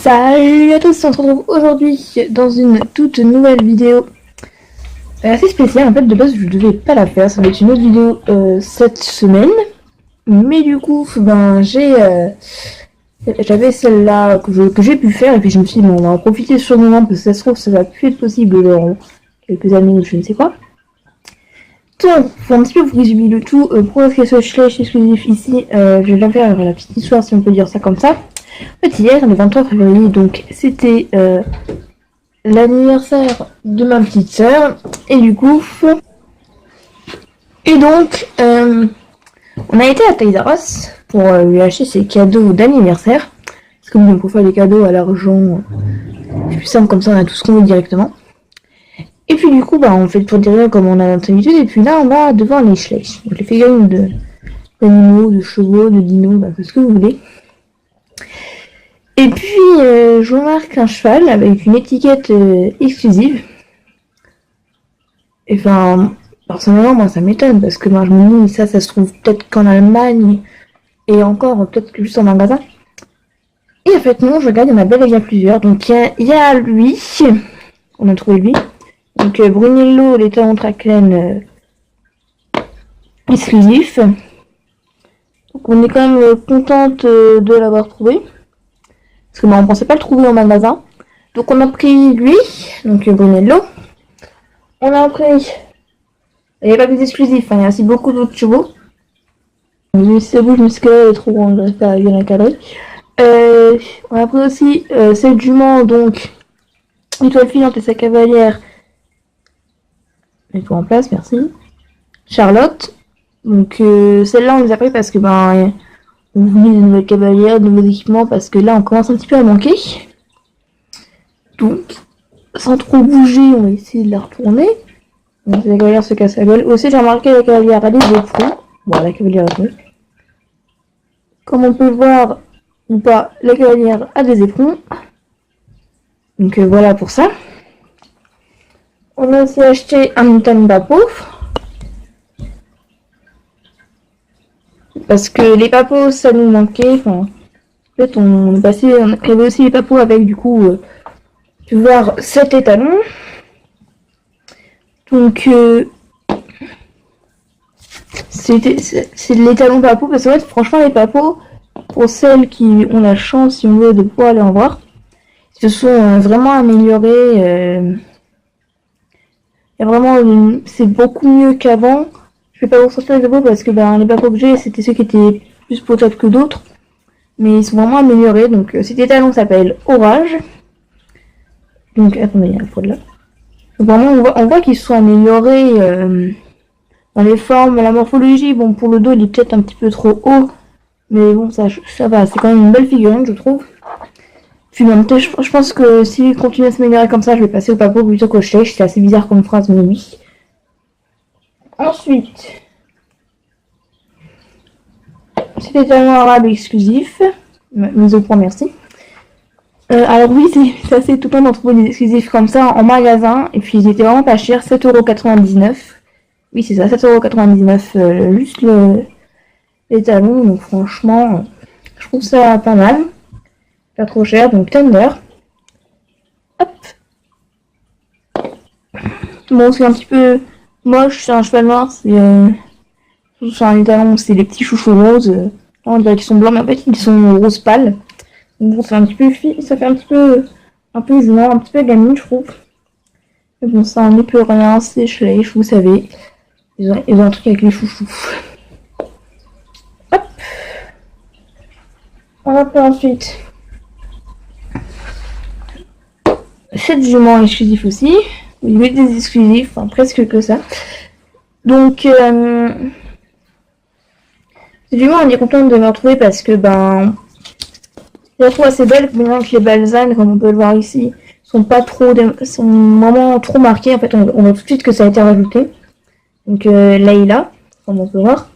Salut à tous, on se retrouve aujourd'hui dans une toute nouvelle vidéo assez spéciale. En fait, de base, je ne devais pas la faire, ça va être une autre vidéo cette semaine. Mais du coup, j'avais celle-là que j'ai pu faire et puis je me suis dit, bon, on va en profiter sur le moment parce que ça se trouve, ça va plus être possible dans quelques années ou je ne sais quoi. Donc, pour un petit peu vous résumer le tout, pour ce slash exclusif ici, je vais faire la petite histoire si on peut dire ça comme ça. En fait, hier, le 23 février, donc c'était l'anniversaire de ma petite sœur. Et du coup, on a été à Toys R Us pour lui acheter ses cadeaux d'anniversaire. Parce que bon, pour faire les cadeaux à l'argent, c'est plus simple comme ça, on a tout ce qu'on veut directement. Et puis du coup, on fait le tour des rayons comme on a notre habitude. Et puis là, on va devant les schleich. Donc les figurines d'animaux, de chevaux, de dinos, tout ce que vous voulez. Et puis, je remarque un cheval avec une étiquette exclusive. Et enfin, personnellement, moi, ça m'étonne parce que moi, je me dis, ça se trouve peut-être qu'en Allemagne et encore peut-être juste en magasin. Et en fait, non, je regarde, il y en a bel et bien plusieurs. Donc, il y a lui, on a trouvé lui. Donc, Brunello, les talons Tracklen exclusifs. Donc, on est quand même contente de l'avoir trouvé. Parce que on pensait pas le trouver en magasin. Donc on a pris lui, donc Brunello. On a pris... Il n'y a pas plus exclusif, il y a aussi beaucoup d'autres chevaux. C'est beau, je me suis calé trop grand, je pas à bien encadrer. On a pris aussi cette jument, donc Étoile filante et sa cavalière. Mets-toi en place, merci. Charlotte. Donc celle-là on les a pris parce que on voulait de nouvelles cavalières, de nouveaux équipements, parce que là on commence un petit peu à manquer. Donc, sans trop bouger, on va essayer de la retourner. Donc la cavalière se casse la gueule. Aussi j'ai remarqué la cavalière a des éperons. Bon, la cavalière est venue. Comme on peut voir, ou pas, la cavalière a des éperons. Donc voilà pour ça. On a aussi acheté un Newton Papo. Parce que les papos, ça nous manquait. Enfin, en fait, on avait aussi les papos avec du coup, tu peux voir 7 étalons. Donc, c'est les talons papos, parce que franchement, les papos, pour celles qui ont la chance, si on veut, de pouvoir aller en voir, se sont vraiment améliorés. C'est beaucoup mieux qu'avant. Je vais pas vous sortir les papos parce que les papos que j'ai, c'était ceux qui étaient plus potables que d'autres. Mais ils sont vraiment améliorés. Donc, cet étalon s'appelle Orage. Donc, attendez, il y a un fois de là. Donc, vraiment, on voit qu'ils se sont améliorés dans les formes, la morphologie. Bon, pour le dos, il est peut-être un petit peu trop haut. Mais bon, ça va. C'est quand même une belle figurine, je trouve. Puis, en même temps, je pense que s'il continue à s'améliorer comme ça, je vais passer au papo plutôt qu'au schleich. C'est assez bizarre comme phrase, mais oui. Ensuite, c'est des talons arabes exclusifs. Mise au point, merci. Alors oui, c'est assez étonnant d'en trouver des exclusifs comme ça en magasin. Et puis ils étaient vraiment pas chers, 7,99 €. Oui, c'est ça, 7,99 € juste les talons. Donc franchement, je trouve ça pas mal. Pas trop cher, donc Thunder. Hop. Bon, c'est un petit peu moche, c'est un cheval noir, c'est un talon, c'est les petits chouchous roses. On dirait qu'ils sont blancs, mais en fait ils sont rose pâle. Donc bon, ça fait un petit peu jument, un petit peu gamine, je trouve. Mais bon, ça en est plus rien, c'est schleich, vous savez. Ils ont un truc avec les chouchous. Hop. On va faire ensuite cette jument exclusif aussi. Il y a des exclusifs, enfin presque que ça. Donc, cette jument, on est content de me retrouver parce que je la trouve assez belle, maintenant que les balsanes, comme on peut le voir ici, sont vraiment trop marqués. En fait, on voit tout de suite que ça a été rajouté. Donc Layla, comme on peut voir.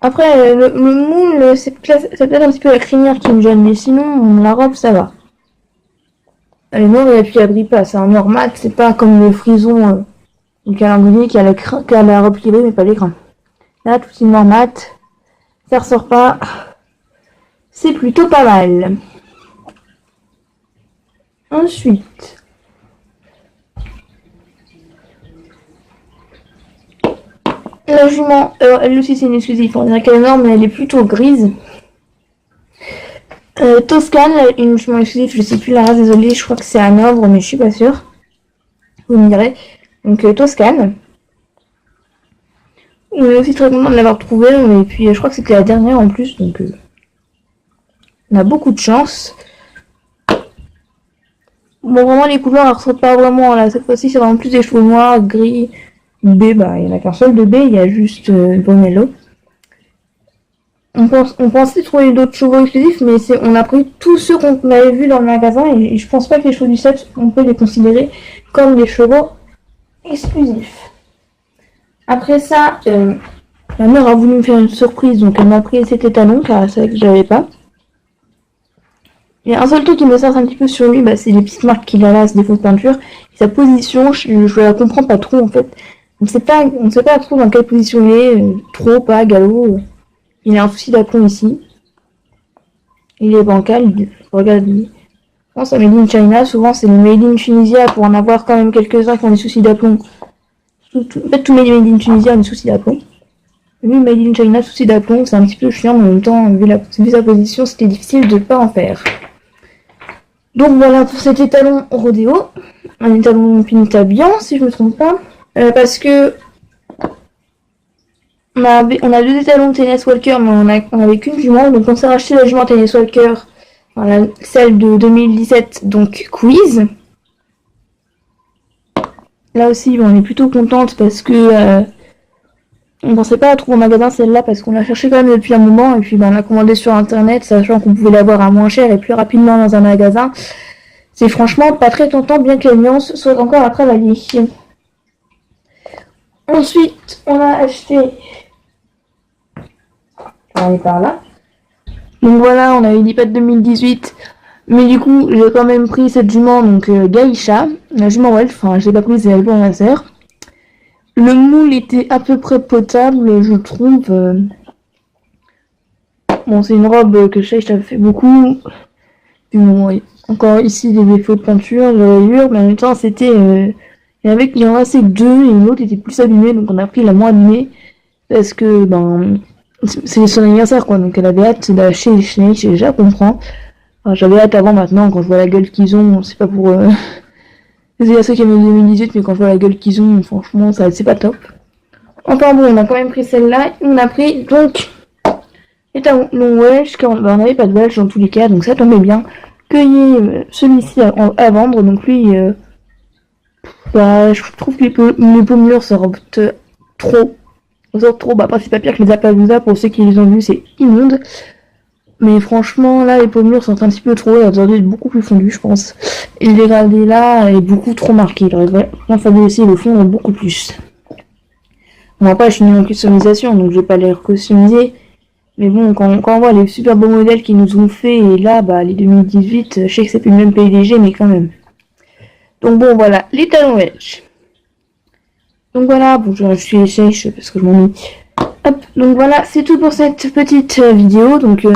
Après, le moule, c'est peut-être un petit peu la crinière qui me gêne, mais sinon, la robe, ça va. Elle est noire et puis elle brille pas. C'est un noir mat, c'est pas comme le frison du calendrier qui a la robe qui brille, mais pas l'écran. Là, tout est noir mat. Ça ressort pas. C'est plutôt pas mal. Ensuite, la jument, elle aussi c'est une exclusive, on dirait qu'elle est énorme, mais elle est plutôt grise. Toscane, une jument exclusive, je sais plus la race, désolée, je crois que c'est un ogre, mais je suis pas sûre. Vous me direz. Donc Toscane. On est aussi très content de l'avoir trouvée, et puis je crois que c'était la dernière en plus, donc on a beaucoup de chance. Bon, vraiment les couleurs elles ressortent pas vraiment, là cette fois-ci c'est vraiment plus des cheveux noirs, gris, B, bah il n'y en a qu'un seul de B, il y a juste Brunello. On pensait trouver d'autres chevaux exclusifs, mais on a pris tous ceux qu'on avait vus dans le magasin, et je pense pas que les chevaux du set, on peut les considérer comme des chevaux exclusifs. Après ça, ma mère a voulu me faire une surprise, donc elle m'a pris cet étalon, car c'est vrai que je l'avais pas. Il y a un seul truc qui me sert un petit peu sur lui, bah, c'est les petites marques qu'il a là, c'est des fausses peintures. Et sa position, je la comprends pas trop en fait. On sait pas trop dans quelle position il est, trop, pas, galop. Il a un souci d'aplomb ici. Il est bancal, regarde, je pense à Made in China, souvent c'est le Made in Tunisia pour en avoir quand même quelques-uns qui ont des soucis d'aplomb. En fait, tout Made in Tunisia a des soucis d'aplomb. Lui, Made in China, souci d'aplomb, c'est un petit peu chiant, mais en même temps, vu sa position, c'était difficile de ne pas en faire. Donc voilà pour cet étalon rodéo, un étalon Pintabian si je me trompe pas, parce que on a deux étalons Tennis Walker, mais on avait qu'une jument, donc on s'est racheté la jument Tennis Walker, voilà, celle de 2017, donc Quiz. Là aussi, on est plutôt contente parce que on pensait pas la trouver au magasin celle-là parce qu'on l'a cherché quand même depuis un moment et puis on l'a commandé sur internet sachant qu'on pouvait l'avoir à moins cher et plus rapidement dans un magasin. C'est franchement pas très tentant bien que les nuances soient encore à travailler. Ensuite, on a acheté... On est par là. Donc voilà, on a eu l'IPAD 2018. Mais du coup, j'ai quand même pris cette jument, donc Gaïcha. La jument Welf, enfin je l'ai pas prise, c'est avec ma sœur. Le moule était à peu près potable, je trouve. Bon, c'est une robe que je t'avais fait beaucoup. Puis bon, encore ici des défauts de peinture, de rayures, mais en même temps, c'était... il en restait que deux, et une autre était plus abîmée, donc on a pris la moins abîmée. Parce que, ben... C'est son anniversaire, quoi, donc elle avait hâte d'acheter les chenilles, je déjà comprends. Enfin, j'avais hâte avant, maintenant, quand je vois la gueule qu'ils ont, c'est pas pour... C'est à ceux qui avaient 2018, mais quand je vois la gueule qu'ils ont, franchement, ça c'est pas top. Enfin bon, on a quand même pris celle-là. On a pris donc les talons Welsh, car on n'avait pas de Welsh dans tous les cas, donc ça tombait bien. Qu'il y ait celui-ci à vendre, donc lui, bah, je trouve que les pommures sortent trop. Bah après c'est pas pire que les Appaloosa, pour ceux qui les ont vus, c'est immonde. Mais franchement, là, les pommures sont un petit peu trop, elles auraient dû être beaucoup plus fondues, je pense. Et le dégradé là est beaucoup trop marqué, il aurait vraiment fallu essayer le fondre beaucoup plus. Bon, après, je suis nulle en customisation, donc je vais pas les customiser. Mais bon, quand on voit les super beaux modèles qu'ils nous ont fait, et là, bah, les 2018, je sais que c'est plus le même PDG, mais quand même. Donc bon, voilà, les talons Welsh. Donc voilà, bon, je suis les sèches parce que je m'ennuie. Hop, donc voilà, c'est tout pour cette petite vidéo, donc...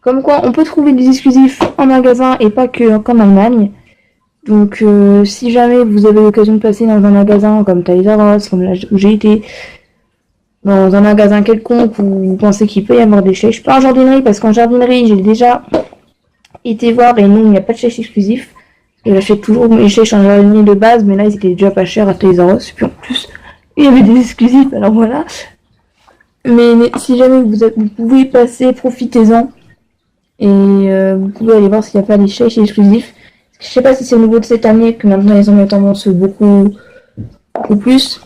Comme quoi, on peut trouver des exclusifs en magasin et pas que qu'en Allemagne. Donc, si jamais vous avez l'occasion de passer dans un magasin comme Toys R Us, comme là où j'ai été, dans un magasin quelconque où vous pensez qu'il peut y avoir des chèches, pas en jardinerie, parce qu'en jardinerie, j'ai déjà été voir et non, il n'y a pas de chèches exclusifs. J'achète toujours mes chèches en jardinerie de base, mais là, ils étaient déjà pas chers à Toys R Us. Puis en plus, il y avait des exclusifs, alors voilà. Mais si jamais vous pouvez passer, profitez-en. Et vous pouvez aller voir s'il n'y a pas des chèches exclusifs. Je sais pas si c'est au niveau de cette année que maintenant ils ont mis tendance beaucoup plus.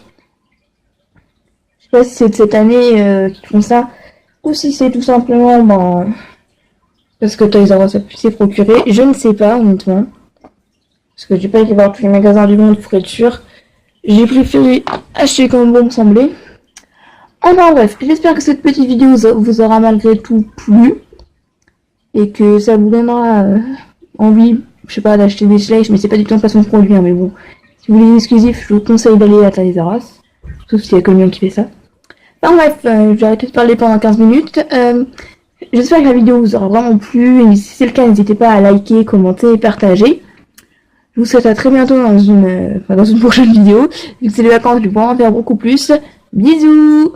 Je sais pas si c'est de cette année qu'ils font ça. Ou si c'est tout simplement parce que Toys R Us a pu s'y procurer. Je ne sais pas honnêtement. Parce que j'ai pas été voir tous les magasins du monde pour être sûr. J'ai préféré acheter comme bon me semblait. Enfin bref, j'espère que cette petite vidéo vous aura malgré tout plu. Et que ça vous donnera envie, je sais pas, d'acheter des slices, mais c'est pas du tout un placement de produit, hein, mais bon. Si vous voulez des exclusifs, je vous conseille d'aller à Toys R Us. Sauf s'il y a que le mien qui fait ça. Enfin bref, je vais arrêter de parler pendant 15 minutes. J'espère que la vidéo vous aura vraiment plu. Et si c'est le cas, n'hésitez pas à liker, commenter et partager. Je vous souhaite à très bientôt dans une prochaine vidéo. Vu que c'est les vacances, je vais pouvoir en faire beaucoup plus. Bisous!